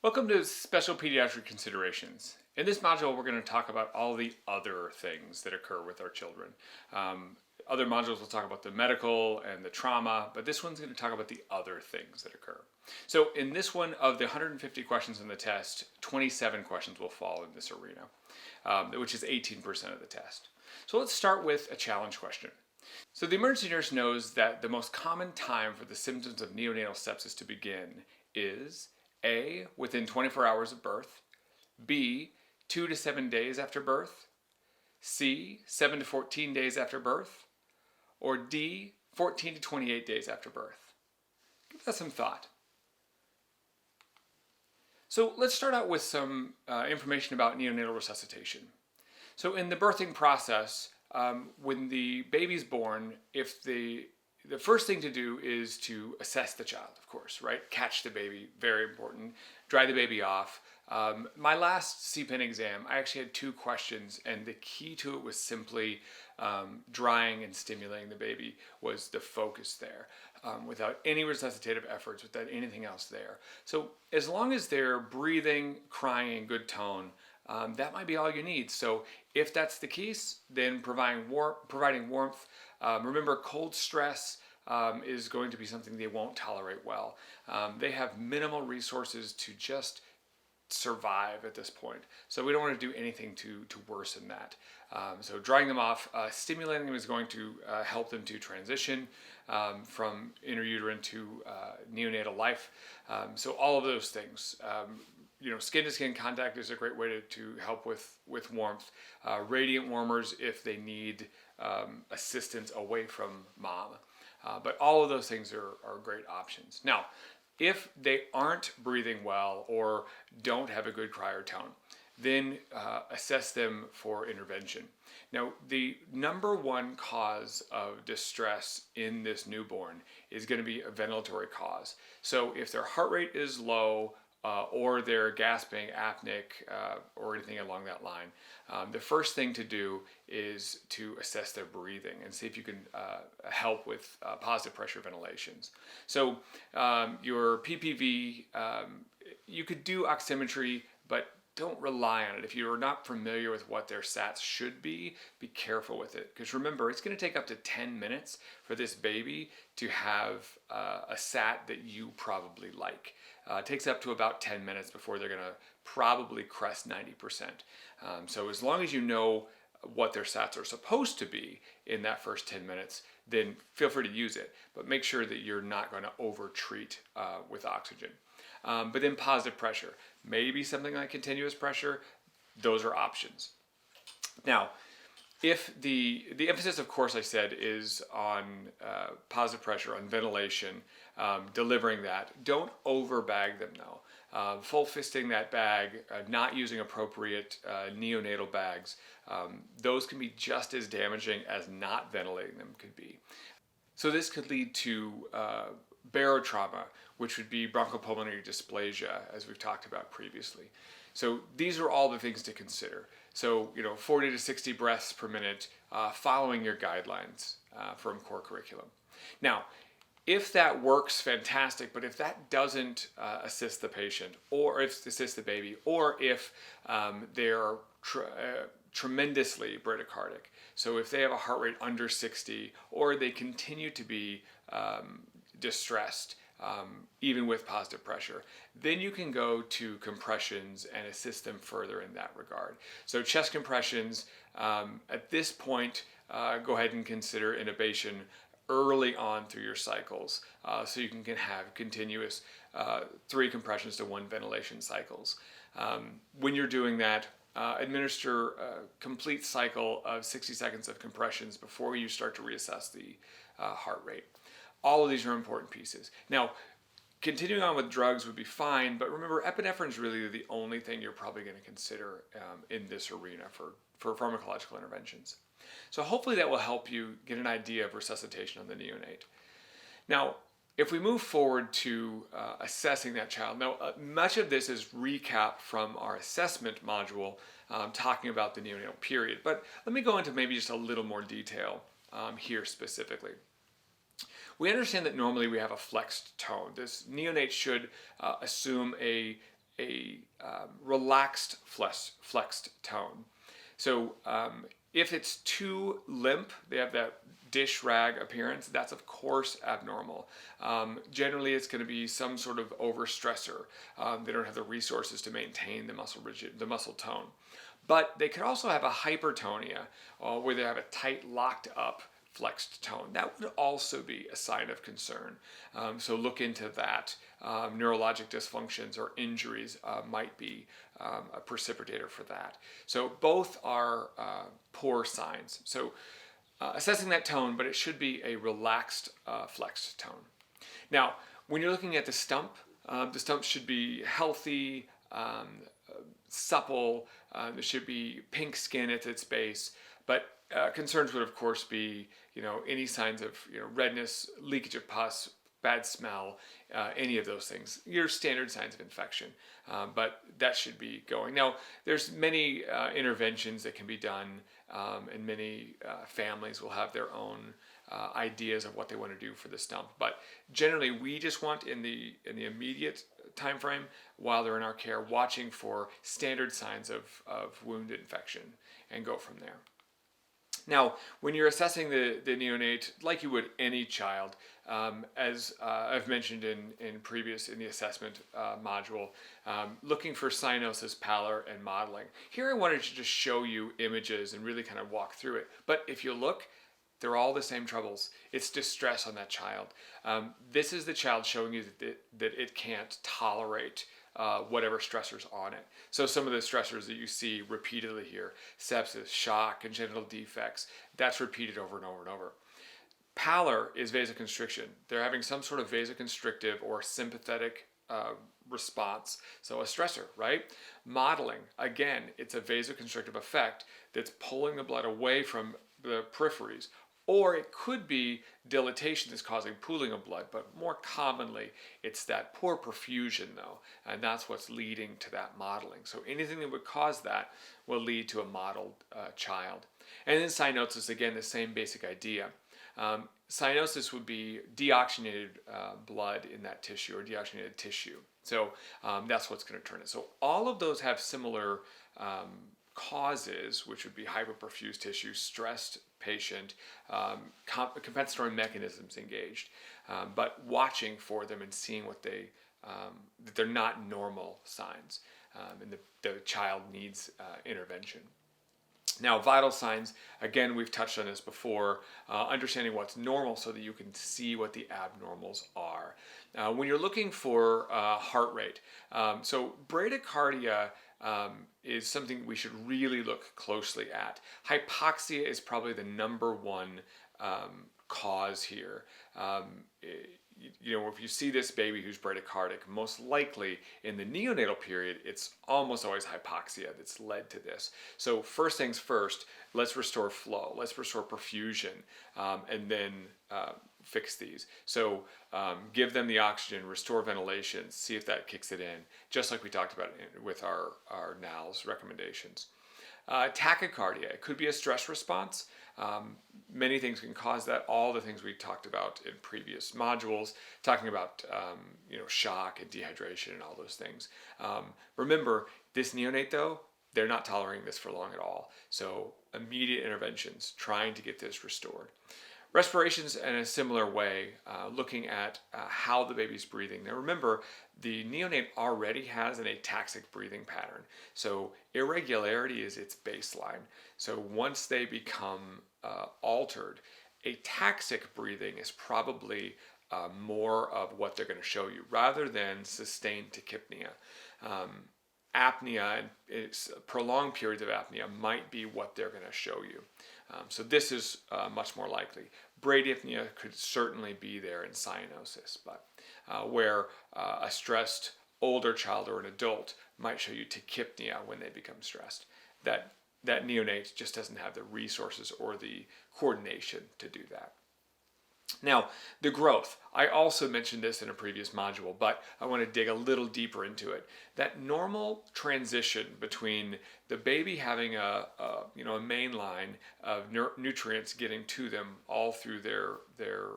Welcome to Special Pediatric Considerations. In this module, we're going to talk about all the other things that occur with our children. Other modules will talk about the medical and the trauma, but this one's going to talk about the other things that occur. So in this one, of the 150 questions in the test, 27 questions will fall in this arena, which is 18% of the test. So let's start with a challenge question. So the emergency nurse knows that the most common time for the symptoms of neonatal sepsis to begin is A, within 24 hours of birth, B, 2 to 7 days after birth, C, 7 to 14 days after birth, or D, 14 to 28 days after birth. Give that some thought. So let's start out with some information about neonatal resuscitation. So in the birthing process, when the baby's born, if the first thing to do is to assess the child, of course, right? Catch the baby, very important. Dry the baby off. My last CPEN exam, I actually had 2 questions, and the key to it was simply drying and stimulating the baby was the focus there, without any resuscitative efforts, without anything else there. So as long as they're breathing, crying in good tone, that might be all you need. So if that's the case, then providing warmth. Remember, cold stress is going to be something they won't tolerate well. They have minimal resources to just survive at this point. So we don't want to do anything to worsen that. So drying them off, stimulating them is going to help them to transition from intrauterine to neonatal life. So all of those things. Skin to skin contact is a great way to help with warmth. Radiant warmers if they need assistance away from mom. But all of those things are great options. Now, if they aren't breathing well or don't have a good cry or tone, then assess them for intervention. Now, the number one cause of distress in this newborn is going to be a ventilatory cause. So if their heart rate is low, or they're gasping, apneic, or anything along that line, the first thing to do is to assess their breathing and see if you can help with positive pressure ventilations. So your PPV, you could do oximetry, but don't rely on it. If you're not familiar with what their SATs should be careful with it. Because remember, it's going to take up to 10 minutes for this baby to have a SAT that you probably like. It takes up to about 10 minutes before they're going to probably crest 90%. So as long as you know what their SATs are supposed to be in that first 10 minutes, then feel free to use it. But make sure that you're not going to over-treat with oxygen. But then positive pressure, maybe something like continuous pressure, those are options. Now, if the emphasis, of course, I said, is on positive pressure, on ventilation, delivering that, don't over-bag them though. Full fisting that bag, not using appropriate neonatal bags, those can be just as damaging as not ventilating them could be. So this could lead to barotrauma, which would be bronchopulmonary dysplasia, as we've talked about previously. So these are all the things to consider. So 40 to 60 breaths per minute, following your guidelines from core curriculum. Now, if that works, fantastic. But if that doesn't assist the patient, or if assist the baby, or if they're tremendously bradycardic, so if they have a heart rate under 60, or they continue to be distressed, even with positive pressure, then you can go to compressions and assist them further in that regard. So chest compressions, at this point, go ahead and consider intubation early on through your cycles, so you can have continuous 3 compressions to 1 ventilation cycles. When you're doing that, administer a complete cycle of 60 seconds of compressions before you start to reassess the heart rate. All of these are important pieces. Now, continuing on with drugs would be fine, but remember, epinephrine is really the only thing you're probably going to consider in this arena for pharmacological interventions. So hopefully that will help you get an idea of resuscitation on the neonate. Now, if we move forward to assessing that child, now much of this is recap from our assessment module talking about the neonatal period, but let me go into maybe just a little more detail here specifically. We understand that normally we have a flexed tone. This neonate should assume a a relaxed flexed tone. So if it's too limp, they have that dish rag appearance, that's of course abnormal. Generally it's going to be some sort of overstressor. They don't have the resources to maintain the muscle tone. But they could also have a hypertonia where they have a tight, locked up flexed tone. That would also be a sign of concern. So look into that. Neurologic dysfunctions or injuries might be a precipitator for that. So both are poor signs. So assessing that tone, but it should be a relaxed flexed tone. Now, when you're looking at the stump should be healthy, supple. There should be pink skin at its base, but concerns would of course be, any signs of redness, leakage of pus, bad smell, any of those things. Your standard signs of infection, but that should be going. Now, there's many interventions that can be done, and many families will have their own ideas of what they want to do for the stump. But generally, we just want in the immediate time frame, while they're in our care, watching for standard signs of wound infection and go from there. Now, when you're assessing the neonate, like you would any child, as I've mentioned in the assessment module, looking for cyanosis, pallor, and modeling. Here I wanted to just show you images and really kind of walk through it. But if you look, they're all the same troubles. It's distress on that child. This is the child showing you that it can't tolerate whatever stressors on it. So some of the stressors that you see repeatedly here, sepsis, shock, congenital defects, that's repeated over and over and over. Pallor is vasoconstriction. They're having some sort of vasoconstrictive or sympathetic response, so a stressor, right? Modeling, again, it's a vasoconstrictive effect that's pulling the blood away from the peripheries. Or it could be dilatation that's causing pooling of blood, but more commonly it's that poor perfusion though, and that's what's leading to that modeling. So anything that would cause that will lead to a modeled child. And then cyanosis, again, the same basic idea. Cyanosis would be deoxygenated blood in that tissue or deoxygenated tissue. So that's what's going to turn it. So all of those have similar causes, which would be hyperperfused tissue, stressed patient, compensatory mechanisms engaged, but watching for them and seeing what that they're not normal signs, and the child needs intervention. Now, vital signs, again, we've touched on this before, understanding what's normal so that you can see what the abnormals are. When you're looking for heart rate, so bradycardia is something we should really look closely at. Hypoxia is probably the number one cause here. If you see this baby who's bradycardic, most likely in the neonatal period, it's almost always hypoxia that's led to this. So first things first, let's restore flow, let's restore perfusion, and then fix these. So give them the oxygen, restore ventilation, see if that kicks it in, just like we talked about with our NALS recommendations. Tachycardia, it could be a stress response. Many things can cause that. All the things we talked about in previous modules, talking about shock and dehydration and all those things. Remember, this neonate though, they're not tolerating this for long at all. So immediate interventions, trying to get this restored. Respirations in a similar way, looking at how the baby's breathing. Now remember, the neonate already has an ataxic breathing pattern. So irregularity is its baseline. So once they become altered, ataxic breathing is probably more of what they're going to show you, rather than sustained tachypnea. Apnea, prolonged periods of apnea might be what they're going to show you. So this is much more likely. Bradyapnea could certainly be there in cyanosis, but where a stressed older child or an adult might show you tachypnea when they become stressed. That neonate just doesn't have the resources or the coordination to do that. Now, the growth. I also mentioned this in a previous module, but I want to dig a little deeper into it. That normal transition between the baby having a main line of nutrients getting to them all through their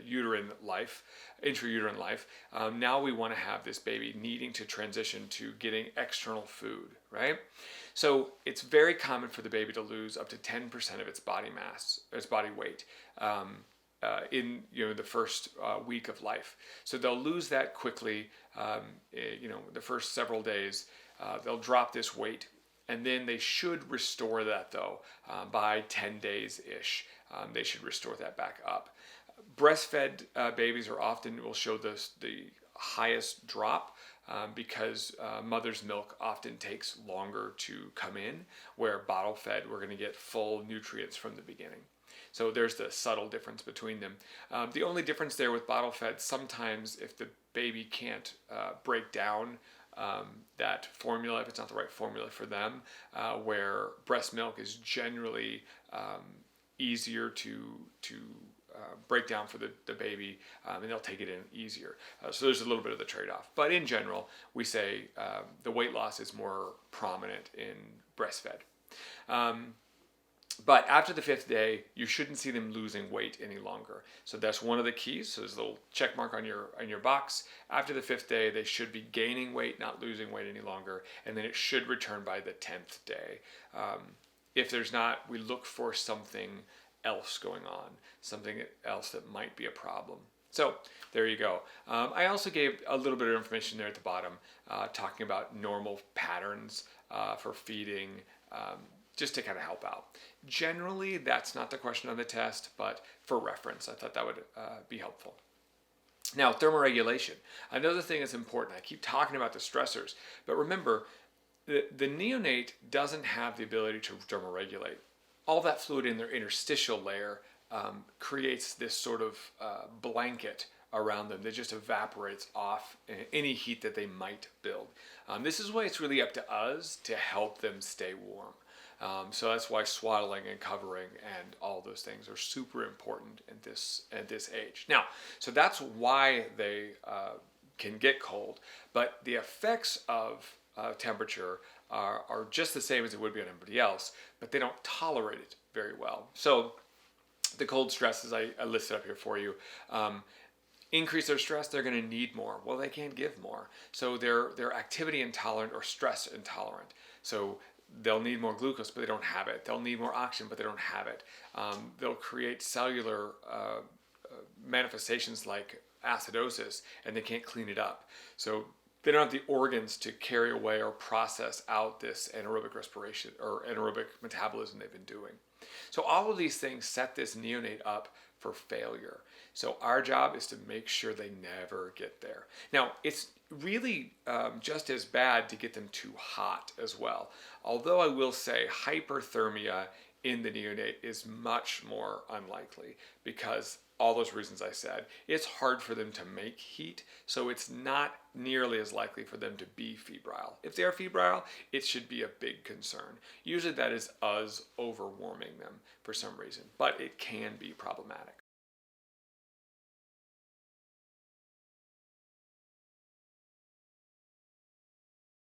uterine life, intrauterine life. Now we want to have this baby needing to transition to getting external food, right? So it's very common for the baby to lose up to 10% of its body mass, its body weight, in the first week of life. So they'll lose that quickly. The first several days, they'll drop this weight. And then they should restore that, though, by 10 days ish. They should restore that back up. Breastfed babies will show the highest drop because mother's milk often takes longer to come in, where bottle fed, we're going to get full nutrients from the beginning. So there's the subtle difference between them. The only difference there with bottle fed, sometimes if the baby can't break down that formula, if it's not the right formula for them, where breast milk is generally easier to break down for the baby, and they'll take it in easier. So there's a little bit of the trade-off. But in general, we say the weight loss is more prominent in breastfed. But after the 5th day, you shouldn't see them losing weight any longer. So that's one of the keys. So there's a little check mark on your box. After the 5th day, they should be gaining weight, not losing weight any longer. And then it should return by the 10th day. If there's not, we look for something else going on, something else that might be a problem. So there you go. I also gave a little bit of information there at the bottom, talking about normal patterns for feeding, just to kind of help out. Generally, that's not the question on the test, but for reference, I thought that would be helpful. Now, thermoregulation. Another thing that's important. I keep talking about the stressors, but remember, the neonate doesn't have the ability to thermoregulate. All that fluid in their interstitial layer creates this sort of blanket around them that just evaporates off any heat that they might build. This is why it's really up to us to help them stay warm. So that's why swaddling and covering and all those things are super important at this age. Now, so that's why they can get cold, but the effects of temperature are just the same as it would be on anybody else, but they don't tolerate it very well. So the cold stresses I listed up here for you. Increase their stress, they're going to need more. Well, they can't give more. So they're activity intolerant or stress intolerant. So they'll need more glucose, but they don't have it. They'll need more oxygen, but they don't have it. They'll create cellular manifestations like acidosis, and they can't clean it up. So they don't have the organs to carry away or process out this anaerobic respiration or anaerobic metabolism they've been doing. So all of these things set this neonate up for failure. So our job is to make sure they never get there. Now, it's really just as bad to get them too hot as well. Although I will say hyperthermia in the neonate is much more unlikely because all those reasons I said. It's hard for them to make heat, so it's not nearly as likely for them to be febrile. If they are febrile, it should be a big concern. Usually that is us overwarming them for some reason, but it can be problematic.